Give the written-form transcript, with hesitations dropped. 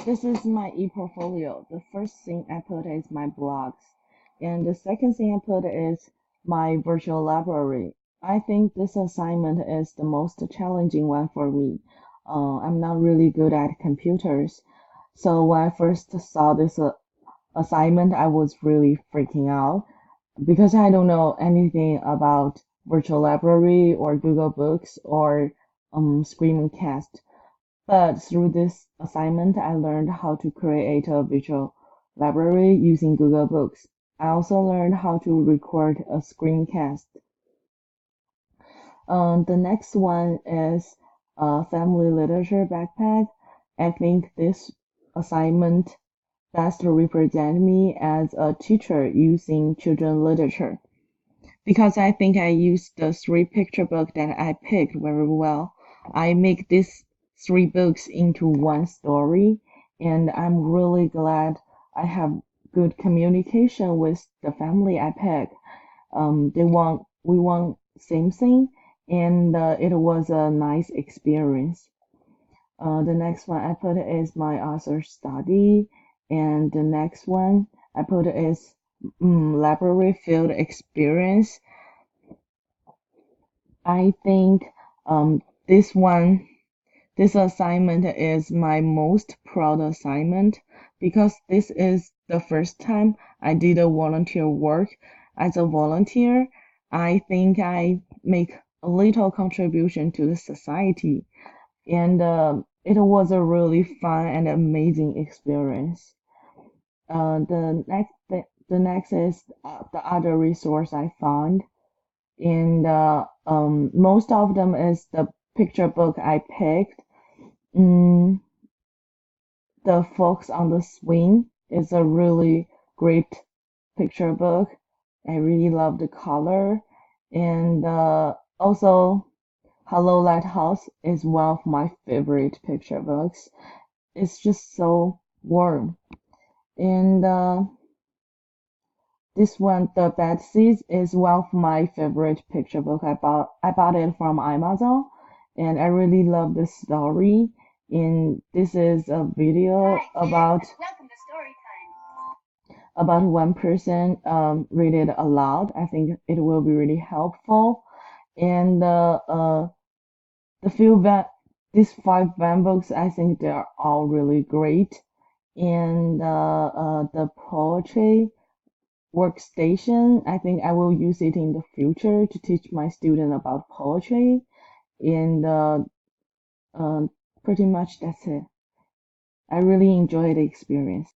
This is my ePortfolio. The first thing I put is my blogs, and the second thing I put is my virtual library. I think this assignment is the most challenging one for me. I'm not really good at computers, so when I first saw this assignment, I was really freaking out because I don't know anything about virtual library or Google Books or Screencast. But through this assignment, I learned how to create a virtual library using Google Books. I also learned how to record a screencast. The next one is a family literature backpack. I think this assignment best represent me as a teacher using children literature because I think I used the three picture book that I picked very well. I make these three books into one story, and I'm really glad I have good communication with the family I picked. We want same thing, and it was a nice experience. The next one I put is my author study, and the next one I put is library field experience. I think um, this one, this assignment is my most proud assignment because this is the first time I did a volunteer work. As a volunteer, I think I make a little contribution to the society, and it was a really fun and amazing experience. The next is the other resource I found, and most of them is the picture book I picked. Mm, the Fox on the Swing is a really great picture book. I really love the color, and also Hello Lighthouse is one of my favorite picture books. It's just so warm, and this one, The Bad Seeds, is one of my favorite picture book. I bought it from Amazon, and I really love the story. And this is a video about one person read it aloud. I think it will be really helpful. And the few van these five van books, I think they are all really great. And the poetry workstation. I think I will use it in the future to teach my student about poetry. And uh, pretty much that's it. I really enjoyed the experience.